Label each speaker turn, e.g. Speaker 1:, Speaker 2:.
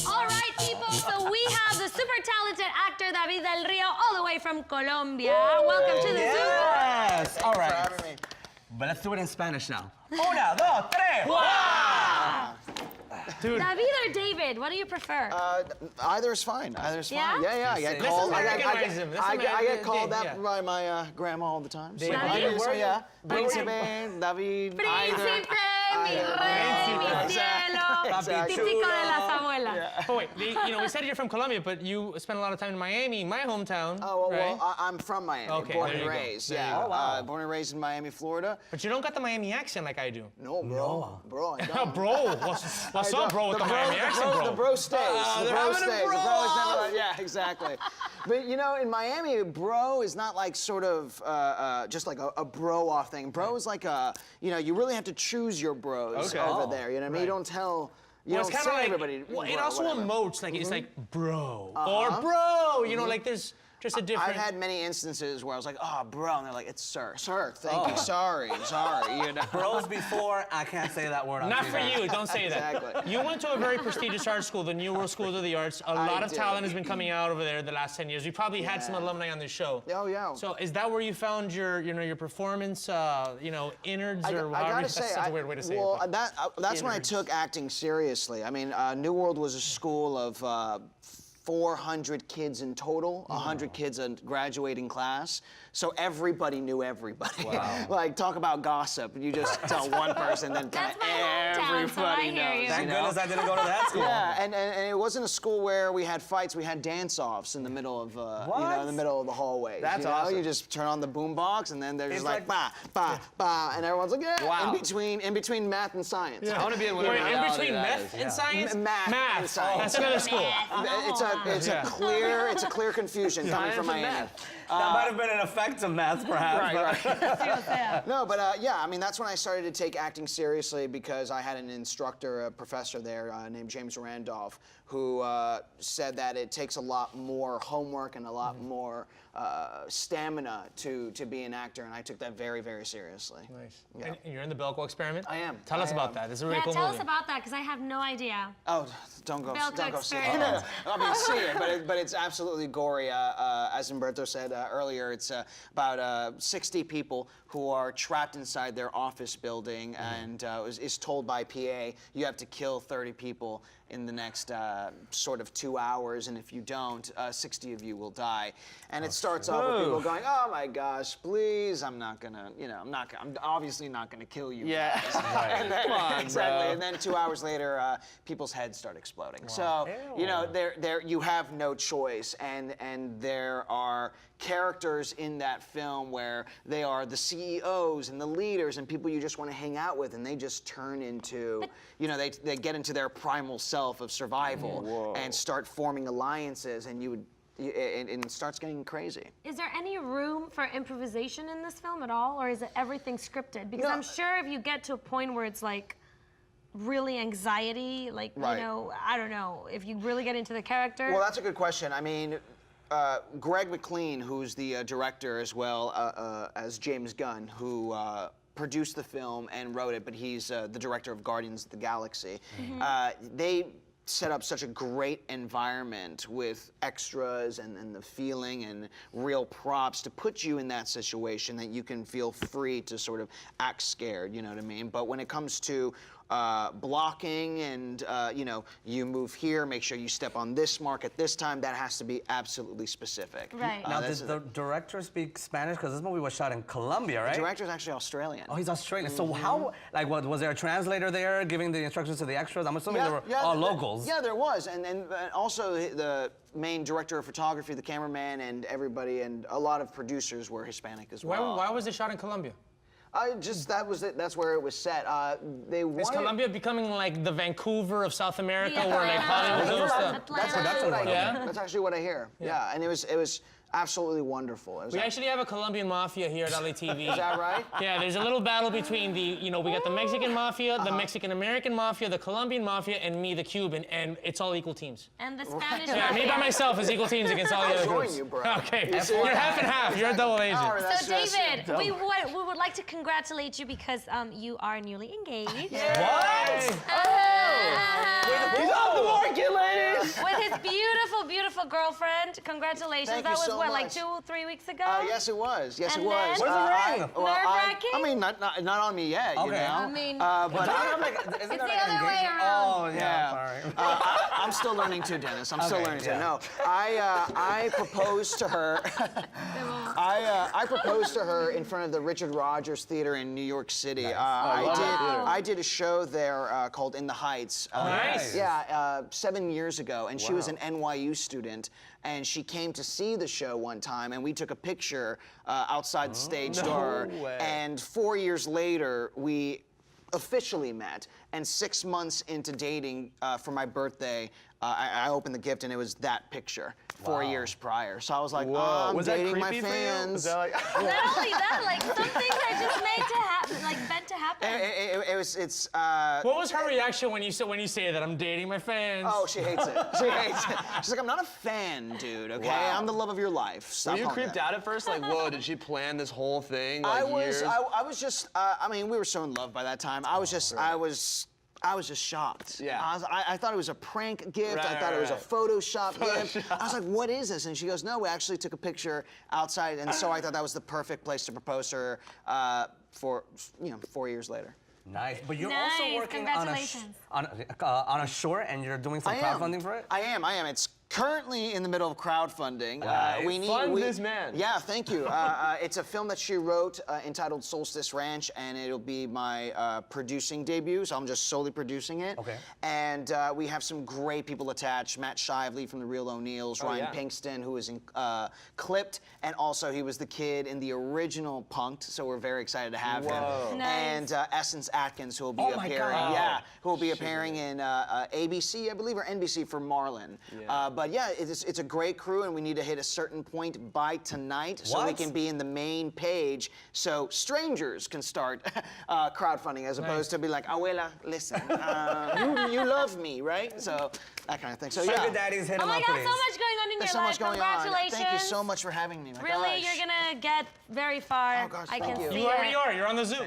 Speaker 1: All right, people, so we have the super talented actor David Del Rio all the way from Colombia. Welcome to the Zoo.
Speaker 2: Yes! All right.
Speaker 3: Thanks for having me.
Speaker 2: But let's do it in Spanish now. Una, dos, tres, wow!
Speaker 1: Dude. David or David, what do you prefer?
Speaker 3: Either is fine. Either's fine.
Speaker 1: Yeah?
Speaker 3: Yeah, I get called. I get called
Speaker 2: yeah.
Speaker 3: that by my grandma all the time. So
Speaker 1: David?
Speaker 3: so yeah. Príncipe, David,
Speaker 1: Príncipe, mi rey, mi cielo,
Speaker 3: Exactly.
Speaker 1: típico de las abuelas.
Speaker 4: Oh wait, we said you're from Colombia, but you spent a lot of time in Miami, my hometown.
Speaker 3: Oh,
Speaker 4: right?
Speaker 3: well, I'm from Miami,
Speaker 4: Okay,
Speaker 3: born
Speaker 4: there
Speaker 3: and
Speaker 4: you go.
Speaker 3: raised.
Speaker 4: There you
Speaker 3: Yeah,
Speaker 4: go.
Speaker 2: Oh, wow.
Speaker 3: born and raised in Miami, Florida.
Speaker 4: But you don't got the Miami accent like I do.
Speaker 3: No, bro. Bro, I
Speaker 4: Oh,
Speaker 3: don't.
Speaker 4: bro, what's up, bro, with the Miami accent, bro?
Speaker 3: The bro stays. The
Speaker 4: they're
Speaker 3: bro
Speaker 4: having a
Speaker 3: stays. The
Speaker 4: bro
Speaker 3: bro is
Speaker 4: off.
Speaker 3: never. Yeah, exactly. But you know, in Miami, bro is not like sort of just like a bro off thing. Bro is like a, you really have to choose your bros over there. You know what I mean? You don't tell. You
Speaker 4: Well,
Speaker 3: don't
Speaker 4: it's
Speaker 3: say
Speaker 4: kind of like,
Speaker 3: everybody.
Speaker 4: well, it
Speaker 3: bro,
Speaker 4: also
Speaker 3: whatever.
Speaker 4: emotes, like, it's like, bro, or bro, like there's just a different...
Speaker 3: I've had many instances where I was like, oh, bro, and they're like, it's sir. Sir, thank you, sorry, you know.
Speaker 2: Bros before, I can't say that word on
Speaker 4: Not
Speaker 2: TV.
Speaker 4: for you, don't say that.
Speaker 3: Exactly.
Speaker 4: You went to a very prestigious art school, the New World School of the Arts. A lot of
Speaker 3: did.
Speaker 4: talent has been coming out over there the last 10 years. We probably had some alumni on this show.
Speaker 3: Oh, yeah.
Speaker 4: So is that where you found your performance, innards, or
Speaker 3: I
Speaker 4: however?
Speaker 3: gotta
Speaker 4: That's
Speaker 3: say,
Speaker 4: such a weird way to say
Speaker 3: well,
Speaker 4: it.
Speaker 3: that's when I took acting seriously. I mean, New World was a school of 400 kids in total, 100 kids in graduating class. So everybody knew everybody.
Speaker 2: Wow.
Speaker 3: Like, talk about gossip. You just tell one person, then kind
Speaker 1: That's
Speaker 3: of
Speaker 1: my hometown, so I
Speaker 3: everybody
Speaker 1: hear
Speaker 3: knows.
Speaker 1: you.
Speaker 2: Thank
Speaker 3: you know?
Speaker 2: goodness I didn't go to that school.
Speaker 3: Yeah, and it wasn't a school where we had fights. We had dance-offs in the middle of, in the middle of the hallways.
Speaker 2: That's
Speaker 3: you know?
Speaker 2: awesome.
Speaker 3: You just turn on the boombox, and then they're just
Speaker 2: It's
Speaker 3: like,
Speaker 2: like-
Speaker 3: ba, ba, ba, and everyone's like, yeah.
Speaker 2: Wow.
Speaker 3: In between math and science.
Speaker 2: I want to be in
Speaker 4: Wait,
Speaker 2: whatever
Speaker 4: in
Speaker 2: reality
Speaker 4: between
Speaker 2: that
Speaker 4: meth
Speaker 2: is,
Speaker 4: and science?
Speaker 3: Math and science.
Speaker 4: That's another school.
Speaker 3: It's a clear confusion coming from Miami.
Speaker 2: That might have been an effect of math, perhaps.
Speaker 3: Right. No, but yeah, I mean, that's when I started to take acting seriously because I had an instructor, a professor there named James Randolph, who said that it takes a lot more homework and a lot more stamina to be an actor, and I took that very, very seriously.
Speaker 4: Nice.
Speaker 3: Yeah.
Speaker 4: And you're in the Belko experiment?
Speaker 3: I am.
Speaker 4: Tell us
Speaker 3: I
Speaker 4: about
Speaker 3: am.
Speaker 4: that. This is a really
Speaker 1: Yeah,
Speaker 4: cool
Speaker 1: tell
Speaker 4: movie.
Speaker 1: us about that, because I have no idea.
Speaker 3: Oh, don't go
Speaker 1: Belko
Speaker 3: see it.
Speaker 1: experiment.
Speaker 3: I mean, see it, but it's absolutely gory. As Humberto said earlier, it's about 60 people who are trapped inside their office building, and is told by PA, you have to kill 30 people in the next sort of 2 hours, and if you don't, 60 of you will die. And it starts off with people going, oh my gosh, please, I'm not gonna, I'm obviously not gonna kill you.
Speaker 2: Yeah.
Speaker 3: Guys. And then,
Speaker 2: Come on,
Speaker 3: exactly.
Speaker 2: bro.
Speaker 3: And then 2 hours later, people's heads start exploding. So, you have no choice, and there are characters in that film where they are the CEOs and the leaders and people you just want to hang out with, and they just turn into, they get into their primal self of survival and start forming alliances, and and it starts getting crazy.
Speaker 1: Is there any room for improvisation in this film at all, or is it everything scripted? Because
Speaker 3: No.
Speaker 1: I'm sure if you get to a point where it's like really anxiety, like,
Speaker 3: Right.
Speaker 1: I don't know, if you really get into the character.
Speaker 3: Well, that's a good question. I mean, Greg McLean, who's the director as well as James Gunn, who produced the film and wrote it, but he's the director of Guardians of the Galaxy. They set up such a great environment with extras and the feeling and real props to put you in that situation that you can feel free to sort of act scared, you know what I mean? But when it comes to blocking and, you move here, make sure you step on this mark at this time, that has to be absolutely specific.
Speaker 1: Right.
Speaker 2: Now, did the director speak Spanish? Because this movie was shot in Colombia, right?
Speaker 3: The director's actually Australian.
Speaker 2: Oh, he's Australian. So how, was there a translator there giving the instructions to the extras? I'm assuming they were all locals.
Speaker 3: Yeah, there was. And also the main director of photography, the cameraman, and everybody, and a lot of producers were Hispanic as well.
Speaker 4: Why was it shot in Colombia?
Speaker 3: That was it. That's where it was set.
Speaker 4: Is Colombia becoming like the Vancouver of South America, where like
Speaker 1: Atlanta.
Speaker 4: Hollywood and stuff?
Speaker 3: That's actually what I hear.
Speaker 4: Yeah?
Speaker 3: That's actually what I hear. Yeah, and it was absolutely wonderful.
Speaker 4: We actually have a Colombian mafia here at LATV.
Speaker 3: Is that right?
Speaker 4: Yeah, there's a little battle between we got the Mexican mafia, the Mexican-American mafia, the Colombian mafia, and me, the Cuban, and it's all equal teams.
Speaker 1: And the Spanish
Speaker 4: Yeah, me by myself is equal teams against all the
Speaker 3: I'll
Speaker 4: other
Speaker 3: join
Speaker 4: groups.
Speaker 3: you, bro.
Speaker 4: Okay,
Speaker 3: You see?
Speaker 4: you're half and half. You're a double agent.
Speaker 3: All right, that's
Speaker 1: So
Speaker 3: just
Speaker 1: David, we would like to congratulate you because you are newly engaged.
Speaker 2: What?
Speaker 3: He's off the market, ladies!
Speaker 1: beautiful, beautiful girlfriend. Congratulations.
Speaker 3: Thank
Speaker 1: That
Speaker 3: you
Speaker 1: was
Speaker 3: so
Speaker 1: what, like
Speaker 3: much.
Speaker 1: 2-3 weeks ago?
Speaker 3: Yes, it was. Yes,
Speaker 1: And
Speaker 3: it was.
Speaker 1: then?
Speaker 2: Where's the ring?
Speaker 1: Nerve-wracking?
Speaker 3: I mean, not on me yet, you
Speaker 2: Okay.
Speaker 3: know?
Speaker 1: I mean,
Speaker 3: But
Speaker 1: it's the other way around.
Speaker 2: Oh, yeah. Sorry.
Speaker 3: I'm still learning too, Dennis. I'm still learning too. No, I proposed to her. I proposed to her in front of the Richard Rogers Theater in New York City. I did a show there called In the Heights.
Speaker 4: Nice.
Speaker 3: Yeah, 7 years ago, and she was an NYU student, and she came to see the show one time, and we took a picture outside the stage door.
Speaker 2: way.
Speaker 3: And 4 years later, we officially met, and 6 months into dating for my birthday, I opened the gift and it was that picture 4 years prior. So I was like, oh, I'm
Speaker 5: Was that
Speaker 3: dating my
Speaker 5: creepy for you?
Speaker 3: fans.
Speaker 5: Was that like...
Speaker 1: Not only that, like some things are just made to happen, like meant to happen.
Speaker 4: What was her reaction when you say that I'm dating my fans?
Speaker 3: Oh, she hates it. She hates it. She's like, I'm not a fan, dude, okay?
Speaker 5: Wow.
Speaker 3: I'm the love of your life. Stop
Speaker 5: Were you
Speaker 3: calling me
Speaker 5: creeped
Speaker 3: that.
Speaker 5: out at first? Like, whoa, did she plan this whole thing? Like, years?
Speaker 3: I was just, I mean, we were so in love by that time. I was just shocked.
Speaker 5: Yeah.
Speaker 3: I thought it was a prank gift.
Speaker 5: Right,
Speaker 3: I thought it was a
Speaker 5: right.
Speaker 3: Photoshop gift. I was like, what is this? And she goes, no, we actually took a picture outside. And so I thought that was the perfect place to propose to her for, 4 years later.
Speaker 2: Nice. But you're
Speaker 1: Nice.
Speaker 2: also working
Speaker 1: Congratulations.
Speaker 2: on a short, and you're doing some crowdfunding for it?
Speaker 3: I am. It's currently in the middle of crowdfunding.
Speaker 2: Nice.
Speaker 5: Fund this man.
Speaker 3: Yeah, thank you. It's a film that she wrote entitled Solstice Ranch, and it'll be my producing debut, so I'm just solely producing it.
Speaker 2: Okay.
Speaker 3: And we have some great people attached. Matt Shively from The Real O'Neills, Ryan Pinkston, who was in Clipped, and also he was the kid in the original Punk'd, so we're very excited to have him.
Speaker 1: Nice.
Speaker 3: And Essence Atkins, who will be
Speaker 2: Oh my
Speaker 3: appearing.
Speaker 2: God.
Speaker 3: Yeah, who will be appearing in ABC, I believe, or NBC for Marlon. But yeah, it's a great crew, and we need to hit a certain point by tonight so we
Speaker 2: What?
Speaker 3: can be in the main page, so strangers can start crowdfunding as opposed to be like, Abuela, listen, you love me, right? So that kind of thing. So
Speaker 2: Sugar
Speaker 3: yeah.
Speaker 2: daddies, hit
Speaker 1: Oh
Speaker 2: them
Speaker 1: my
Speaker 2: up,
Speaker 1: God,
Speaker 2: please.
Speaker 1: so much going on in
Speaker 3: There's
Speaker 1: your
Speaker 3: so
Speaker 1: life.
Speaker 3: much going on.
Speaker 1: Congratulations.
Speaker 3: Thank you so much for having me. My
Speaker 1: Really,
Speaker 3: gosh.
Speaker 1: you're gonna get very far.
Speaker 3: Oh, gosh,
Speaker 1: I
Speaker 3: thank
Speaker 1: can
Speaker 3: you.
Speaker 1: see
Speaker 4: You already
Speaker 1: it.
Speaker 4: are. You're on the zoo.